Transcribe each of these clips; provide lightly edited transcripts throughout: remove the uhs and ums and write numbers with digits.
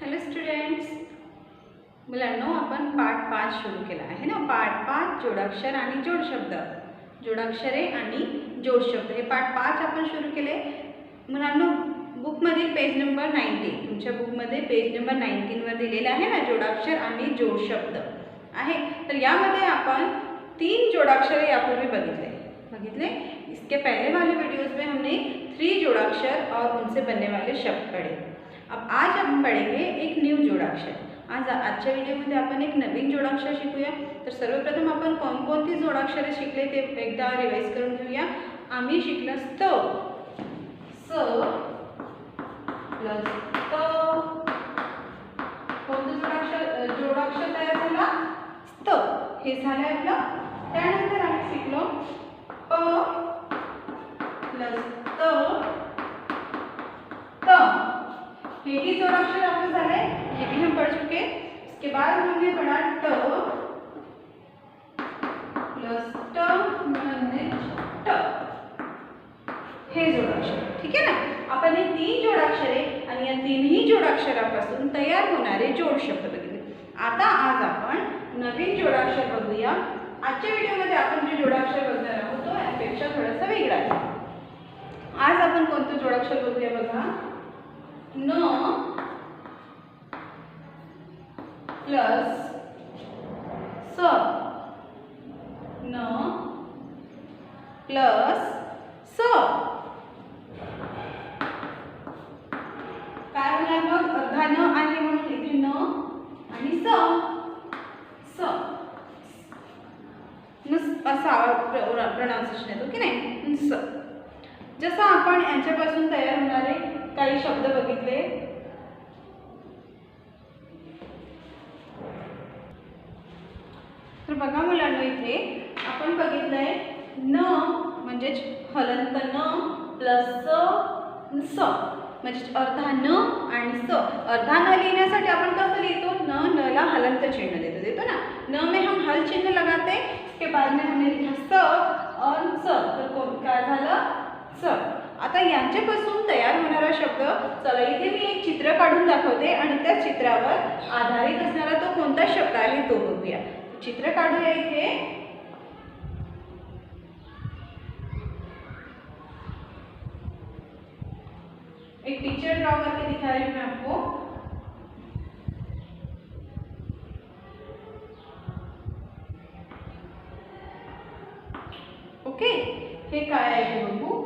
Hello students, मुलांनो आपण पाठ 5 सुरू केला आहे ना. पाठ 5 जोडाक्षर आणि जोडशब्द, जोडाक्षरे आणि जोडशब्द हे पाठ 5 आपण सुरू केले. मुलांनो बुकमधील पेज नंबर 19, तुमच्या बुकमध्ये पेज नंबर 19 वर दिलेला आहे ना जोडाक्षर आणि जोडशब्द आहे. तर यामध्ये आपण 3 जोडाक्षरे यापूर्वी बघितले. इसके पहले वाले वीडियोस में हमने 3 जोड़ाक्षर और उनसे बनने वाले शब्द पढ़े. अब आज हम पढ़ेंगे एक न्यू जोड़ाक्षर. आजच्या व्हिडिओमध्ये आपण एक नवीन जोडाक्षर शिकूया. तर सर्वप्रथम आपण कोणकोणती जोडाक्षरे शिकले ते एकदा रिवाइज करून घेऊया. आम्ही शिकलो स्त, स प्लस त. कोणतं जोडाक्षर तयार झाला? स्त. हे झालं आपलं. त्यानंतर आम्ही शिकलो प प्लस त, त. ये भी जोड़ाक्षर आपको झाले, ये भी हम पढ़ चुके. इसके बाद हमने पढ़ा ट प्लस ट म्हणजे ट, हे जोडाक्षर. ठीक आहे ना. आपण हे 3 जोडाक्षरे आणि या 3ही जोडाक्षरापासून तयार होणारे जोडशब्द बघितले. आता आज आपण नवीन जोडाक्षर बघूया. आजच्या व्हिडिओमध्ये आपण जे जोडाक्षर बघणार आहोत तो यापेक्षा थोडासा वेगळा आहे. आज आपण कोणतं जोडाक्षर बघूया बघा. न प्लस स, न प्लस स. काय होणार मग? अर्धा न आहे म्हणून इथे न आणि स, स असा प्रोनाउन्सिएशन येतो की नाही. स. जसं आपण यांच्यापासून तयार होणारे काही शब्द बघितले. तर बघा मुलांनो, इथे आपण बघितलंय न म्हणजे हलंत न प्लस स म्हणजे अर्धा न आणि स. अर्धा न लिहिण्यासाठी आपण कसं लिहितो? न ला हलंत चिन्ह देतो ना. न में हम हल चिन्ह लगाते, इसके बाद में हमने लिखा स और स. तर काय झालं? स. आता यांच्यापासून तयार होणारा शब्द, चला इथे मी एक चित्र काढून दाखवते आणि त्या चित्रावर आधारित असणारा तो कोणता शब्द आहे तो बघूया. चित्र काढूया. इथे एक पिक्चर ड्रॉ करके दिखा रही हूं मैं आपको. ओके, हे काय आहे ते बघू.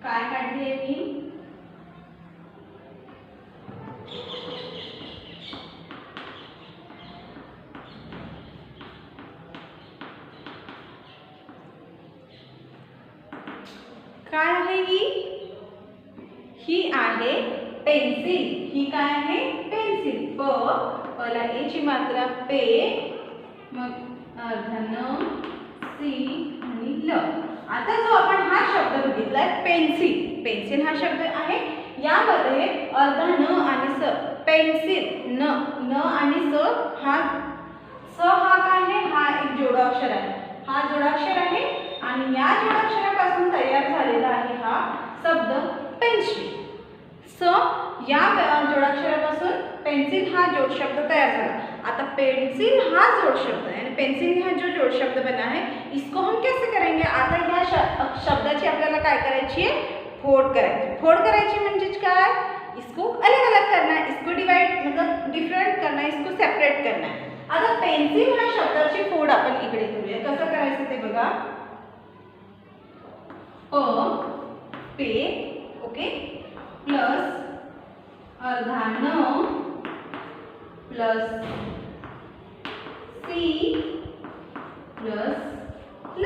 काय काढली आहे मी? काय आहे ही आहे पेन्सिल. ही काय आहे? पेन्सिल. प ला ए ची मात्रा पे, मग अर्धा न, सी आणि ल. आता जो आपण हा शब्द बघितलाय पेन्सिल, पेन्सिल हा शब्द आहे. यामध्ये अर्धा न आणि स, पेन्सिल न आणि स हा काय आहे? हा एक जोडाक्षर आहे. हा जोडाक्षर आहे आणि या जोडाक्षरापासून तयार झालेला आहे हा शब्द पेन्सिल. या जोडाक्षरापासून पेन्सिल हा जोडशब्द तयार झाला. आता पेन्सिल हा जोडशब्द आहे आणि पेन्सिल हा जो जोडशब्द बना है इसको हम कैसे करेंगे? आता या शब्दाची आपल्याला काय करायची आहे? फोड करायची. फोड करायची म्हणजे काय? इसको अलग अलग करना है, इसको डिवाइड मतलब डिफरेंट करना है, इसको सेपरेट करना है. आता पेन्सिल ह्या शब्दाची फोड आपण इकडे करूया. कसं करायचं ते बघा. पे ओके प्लस अर्धा न प्लस सी प्लस ल.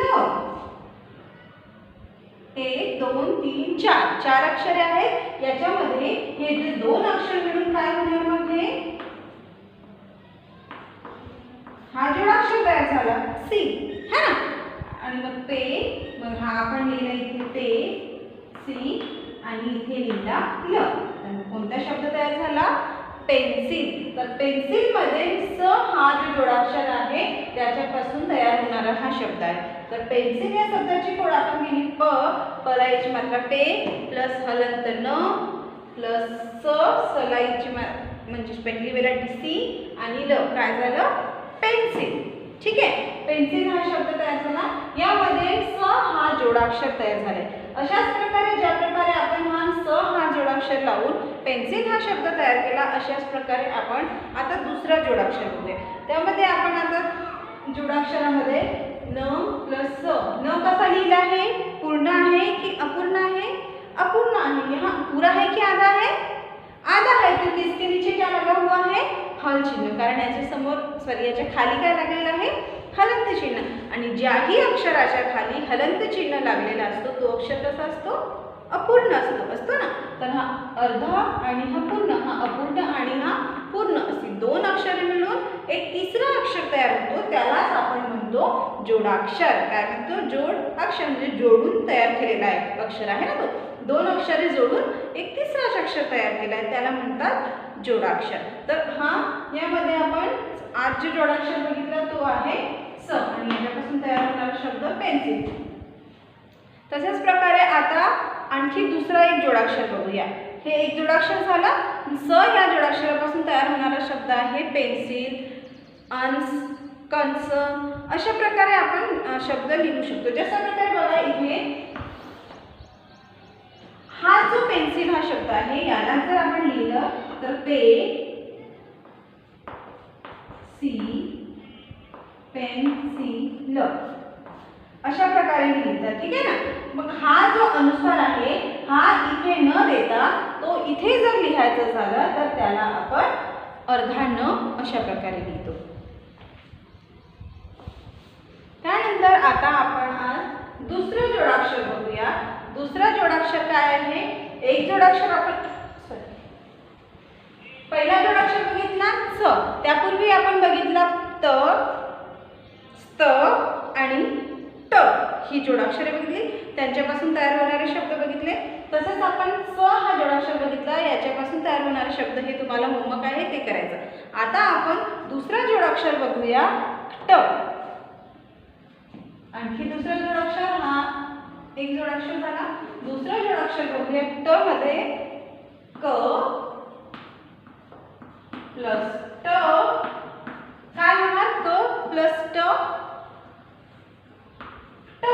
1 2 3 4 4 अक्षरे आहेत. याच्यामध्ये हे जे 2 अक्षर मिळून काय होणार? मग हे हा जोडाक्षर तयार झाला सी, है ना. आणि मग पे, मग हा आपण लिहिला इथे पे सी आणि इथे लिहिला ल. कोणता शब्द तयार झाला? पेन्सिल. तर पेन्सिलमध्ये स हा जो जोडाक्षर आहे त्याच्यापासून तयार होणारा हा शब्द आहे. तर पेन्सिल या शब्दाची फोड आपण केली प, पला याची मात्रा पे प्लस हलंत न प्लस स, सलाईची म्हणजे पहिली वेळा सी आणि ल काय झालं पेन्सिल. ठीक आहे, पेन्सिल हा शब्द तयार झाला. यामध्ये स हा जोडाक्षर तयार झाले. अशाच प्रकारे ज्या प्रकारे आपण हा स हा जोडाक्षर लावून पेन्सिल हा शब्द तयार केला अशाच प्रकारे आपण आता दुसरा जोडाक्षर बघूया. त्यामध्ये आपण आता जोडाक्षरामध्ये न प्लस स. न कसा लिहिला आहे, पूर्ण आहे की अपूर्ण आहे? अपूर्ण आहे. यहाँ पूरा है कि आधा है? आधा है, क्योंकि इसके नीचे क्या लगा हुआ है हल चिन्ह. कारण याच्या समोर सॉरी याच्या खाली काय लागलेलं आहे हलंत चिन्ह. आणि ज्याही अक्षराच्या खाली हलंत चिन्ह लागलेला असतो तो अक्षर कसा असतो अपूर्ण असतो ना. तर हा अर्धा आणि हा पूर्ण, हा अपूर्ण आणि हा पूर्ण असे दोन अक्षरे मिळून एक तिसरा अक्षर तयार होतो. त्यालाच आपण म्हणतो जोडाक्षर. काय म्हणतो जोड अक्षर, म्हणजे जोडून तयार केलेला आहे अक्षर आहे ना तो. दोन अक्षरे जोडून एक तिसरा अक्षर तयार केला आहे त्याला म्हणतात जोडाक्षर. तर हा यामध्ये आपण आज जो जोडाक्षर बघितला तो आहे स आणि याच्यापासून तयार होणारा शब्द पेन्सिल. तशाच प्रकारे आता आणखी दुसरा एक जोडाक्षर बघूया. हे एक जोडाक्षर झाला. स या जोडाक्षरापासून तयार होणारा शब्द आहे पेन्सिल, अंश, कंस. अशा प्रकारे आपण शब्द लिहू शकतो. जशा प्रकारे बघा इथे हा जो पेन्सिल हा शब्द आहे याला जर आपण लिहिलं तर पे सी पेन्सिल अशा प्रकारे लिहितात. ठीक आहे ना. मग हा जो अनुस्वार आहे हा इथे न देता तो इथे जर लिहायचं झालं तर त्याला आपण अर्धा न अशा प्रकारे लिहितो. त्यानंतर आता आपण आज दुसरं जोडाक्षर बघूया. दुसरा जोडाक्षर काय आहे? एक जोडाक्षर आपण पहिला जोडाक्षर बघितला स, त्यापूर्वी आपण बघितला त, स्त आणि ट ही जोडाक्षरे बघितली. त्यांच्यापासून तयार होणारे शब्द बघितले. तसंच आपण स हा जोडाक्षर बघितला. याच्यापासून तयार होणारे शब्द हे तुम्हाला होमवर्क आहे ते करायचं. आता आपण दुसरा जोडाक्षर बघूया ट. आणखी दुसरा जोडाक्षर हा एक जोडाक्षर झाला. दुसरा जोडाक्षर बघूया ट मध्ये क प्लस ट काय होणार क प्लस ट ट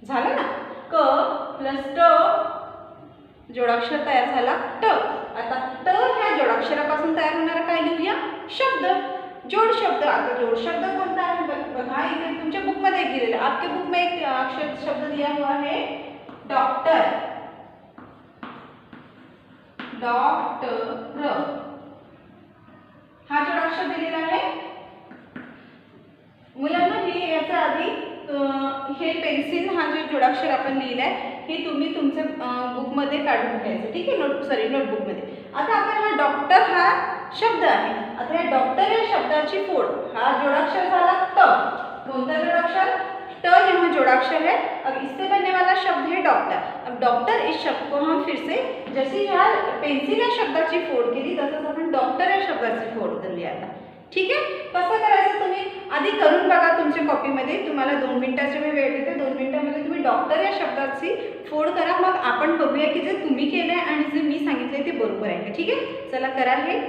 झालं ना. क प्लस ट जोडाक्षर तयार झाला ट. आता ट ह्या जोडाक्षरापासून तयार होणारा काय लिहूया शब्द, जोड शब्द. आता जोड शब्द कोणता आहे बघा इथे तुमच्या बुक मध्ये दिलेला. आपके बुक में एक अक्षर शब्द दिया हुआ है डॉक्टर. डॉक्टर हा जोडाक्षर दिलेला आहे. मुलांना मी याच्या आधी हे पेन्सिल हा जो जोडाक्षर आपण लिहिलाय हे तुम्ही तुमच्या बुक मध्ये काढून घ्यायचं. ठीक आहे, नोटबुक मध्ये. आता आपण हा डॉक्टर हा शब्द आहे. आता या डॉक्टर या शब्दाची फोड हा जोडाक्षर झाला ट. कौन सा जोड़ाक्षर ट यहाँ जोड़ाक्षर है। अब इससे बनने वाला शब्द है डॉक्टर। अब डॉक्टर इस शब्द को हम फिर से जैसे यहाँ पेन्सिल या शब्दाची फोड केली तसंच आपण डॉक्टर या शब्दाची फोड करूया आता। ठीक आहे, कसं करायचं तुम्ही आधी करून बघा तुमच्या कॉपीमध्ये। तुम्हाला 2 मिनिटाचा वेळ देते, 2 मिनिटांमध्ये तुम्ही डॉक्टर या शब्दाची फोड करा, मग आपण बघूया की जे तुम्ही केलंय आणि जे मी सांगितलंय ते बरोबर आहे का। ठीक आहे, चला करा हे।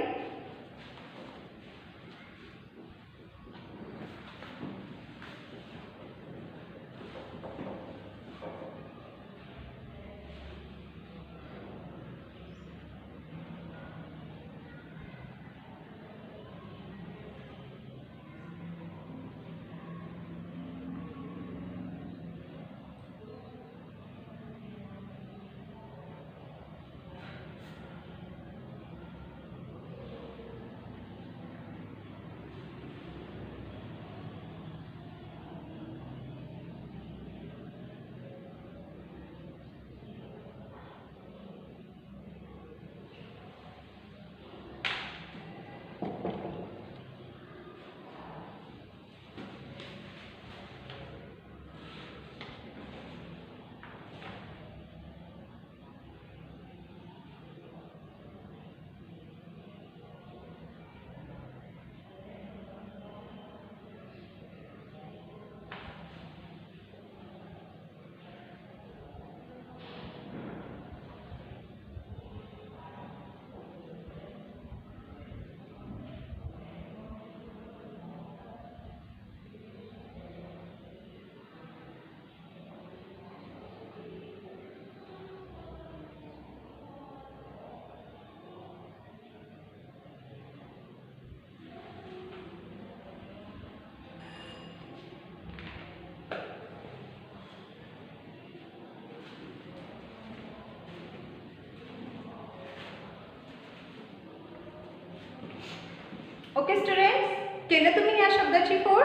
ओके स्टूडेंट्स, केले तुम्ही या शब्दाची फोड़?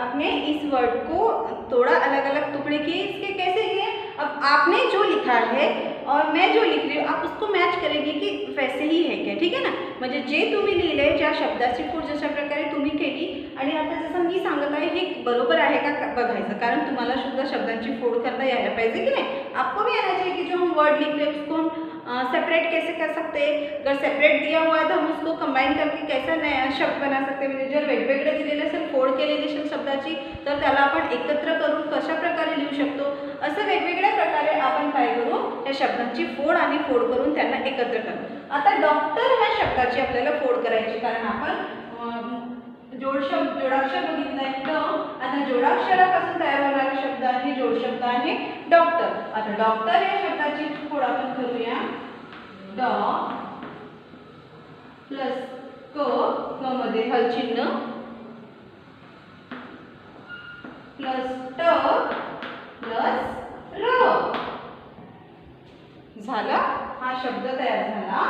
आपने इस वर्ड को थोड़ा अलग अलग टुकड़े किए, इसके कैसे किए? अब आपने जो लिखा है और मैं जो लिख रही हूँ आप उसको मॅच करेगी की वैसे ही है क्या, ठीक आहे ना. म्हणजे जे तुम्ही लिहिलंय ज्या शब्दाची फोड़ जशा प्रकारे तुम्ही केली आणि आता जसं मी सांगत आहे हे बरोबर आहे का बघायचं, कारण तुम्हाला शुद्ध शब्दांची फोड़ करता यायला पाहिजे की नाही. आपको भी आना चाहिए कि जो हम वर्ड लिख रहे हैं उसको हम सेपरेट कैसे कर सकते हैं. अगर सेपरेट दिया हुआ है तो हम उसको कंबाइन करके कैसा नया शब्द बना सकते हैं. म्हणजे जर वेगवेगळे दिलेले असेल, फोड़ केलेली असेल शब्दाची, तर त्याला आपण एकत्र करून कशा प्रकारे लिहू शकतो. असं वेगवेगळ्या प्रकारे आपण काय करू, या शब्दांची फोड़ आणि फोड़ करून त्यांना एकत्र करू. आता डॉक्टर ह्या शब्दाची आपल्याला फोड़ करायची, कारण आपण जोडाक्षर बघितलंय ड. आता जोडाक्षरापासून तयार होणारा शब्द आहे, जोड शब्द आहे डॉक्टर. आता डॉक्टर या शब्दाची फोड़ आपण करूया. ड प्लस क, क मध्ये हलचिन्ह, प्लस ट प्लस र. झाला, हा शब्द तयार झाला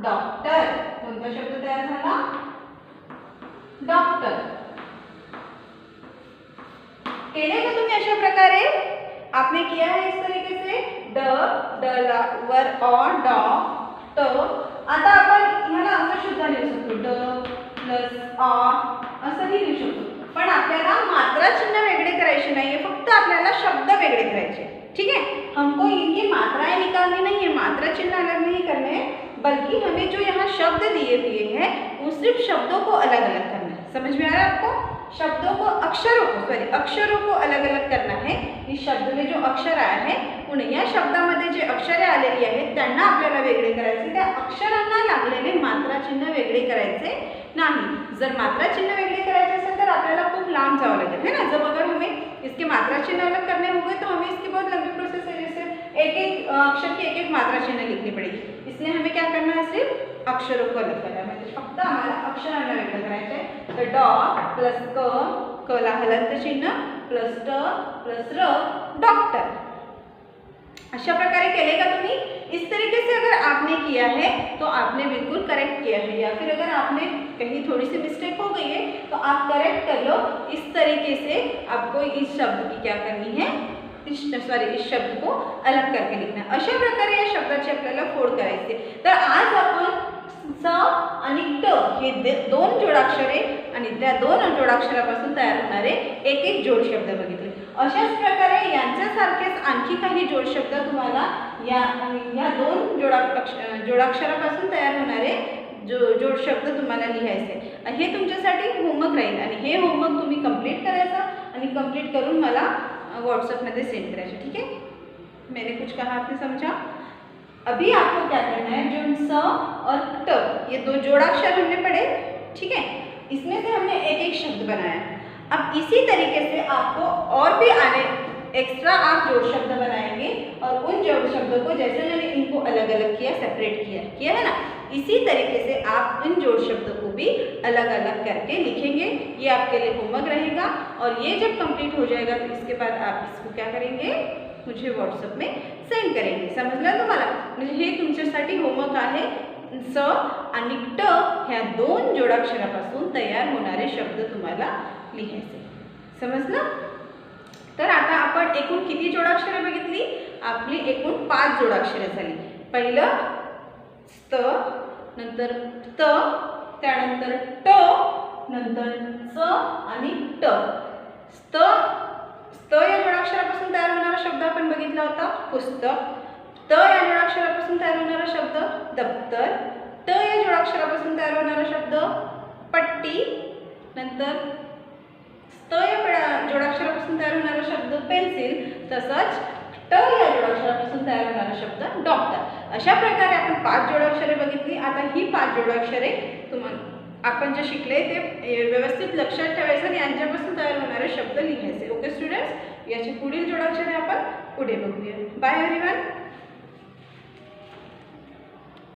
डॉक्टर. कोणता शब्द तयार झाला? डॉक्टर. केले का तुम्ही अशा प्रकारे? आपने किया है इस तरीके से. ड वर और डॉ ट. आता आपण ह्याला असं सुद्धा लिहू शकतो, ड प्लस आ असंही लिहू शकतो. पण आपल्याला मात्रा चिन्ह वेगळे करायचे नाहीये, फक्त आपल्याला शब्द वेगळे करायचे. ठीक है, हमको इनकी मात्राएं निकालनी नहीं है, मात्रा चिन्ह अलग नहीं करने हैं, बल्कि हमें जो यहाँ शब्द दिए हुए हैं वो सिर्फ शब्दों को अलग अलग करना है. समझ में आ रहा है आपको? शब्दों को अक्षरों को अलग अलग करना है. इस शब्द में जो अक्षर आया है उन या शब्दामध्ये जे अक्षरे आलेली आहेत त्यांना आपल्याला वेगळे करायचे. त्या अक्षरांना लागलेले मात्रा चिन्ह वेगळे करायचे नाही. जर मात्रा चिन्ह वेगळे करायचे असेल तर आपल्याला खूप लांब जावं लागेल, है ना. जब अगर हमें इसके मात्रा चिन्ह अलग करने होंगे तो हमें इसकी बहुत लंबी प्रोसेस है. जैसे एक एक अक्षर की एक एक मात्रा चिन्ह लिखनी पड़ेगी. इसलिए हमें क्या करना है, सिर्फ अक्षरों को अलग करना है. म्हणजे फक्त आम्हाला अक्षरांना वेगळं करायचं आहे. तर डॉ प्लस क ला हलंत चिन्ह प्लस ट प्लस र, डॉक्टर. अच्छा प्रकारे केले का तुम्ही? इस तरीके से अगर आपने किया है तो आपने बिल्कुल करेक्ट किया है, या फिर अगर आपने कहीं थोड़ी सी मिस्टेक हो गई है तो आप करेक्ट कर लो. इस तरीके से आपको इस शब्द की क्या करनी है, इस शब्द को अलग करके लिखना. अशा प्रकारे या शब्दाची आपल्याला फोड़ करायची. तर आज आपण स आणि ट हे दोन जोडाक्षरे आणि त्या दोन जोडाक्षरापासून तयार होणारे एक एक जोड शब्द बघितले. अशाच प्रकारे यांच्यासारखेच आणखी काही जोड शब्द तुम्हाला या दोन जोडाक्षरापासून तयार होणारे जोड शब्द तुम्हाला लिहायचे. हे तुमच्यासाठी होमवर्क राहील आणि हे होमवर्क तुम्ही कंप्लीट करायचा आणि कंप्लीट करून मला व्हाट्सएप में सेंड कराइए. ठीक है, मैंने कुछ कहा आपने समझा. अभी आपको क्या करना है, जो स और ट ये दो जोड़ाक्षर हमने पढ़े, ठीक है, इसमें से हमने एक एक शब्द बनाया. अब इसी तरीके से आपको और भी आने एक्स्ट्रा आप जोड़ शब्द बनाएंगे और उन जोड़ शब्दों को जैसे मैंने इनको अलग अलग किया, सेपरेट किया है ना, इसी तरीके से आप इन जोड़ शब्दों को भी अलग अलग करके लिखेंगे. ये आपके लिए होमवर्क रहेगा और ये जब कंप्लीट हो जाएगा तो इसके बाद आप इसको क्या करेंगे, मुझे व्हाट्सएप में सेंड करेंगे. समजलं तुम्हाला? म्हणजे हे तुमच्यासाठी होमवर्क आहे. स आणि ट ह्या दोन जोडाक्षरापासून तयार होणारे शब्द तुम्हाला लिहायचे. समजलं? तर आता आपण एकूण किती जोडाक्षरे बघितली? आपली एकूण 5 जोडाक्षरे झाली. पहिलं स्त, नंतर त, त्यानंतर ट, नंतर स आणि ट. स्त या जोडाक्षरापासून तयार होणारा शब्द आपण बघितला होता पुस्तक. त या जोडाक्षरापासून तयार होणारा शब्द दप्तर. ट या जोडाक्षरापासून तयार होणारा शब्द पट्टी. नंतर स्त या जोडाक्षरापासून तयार होणारा शब्द पेन्सिल. तसंच ट या जोडाक्षरापासून तयार होणारा शब्द डॉक्टर. अशा प्रकारे आपण 5 जोडाक्षरे बघितली. आता ही 5 जोडाक्षरे तुम्हाला आपण जे शिकले ते व्यवस्थित लक्षात ठेवायचं आणि यांच्यापासून तयार होणारे शब्द लिहायचे. ओके स्टुडंट्स, याची पुढील जोडाक्षरे आपण पुढे बघूया. Bye everyone.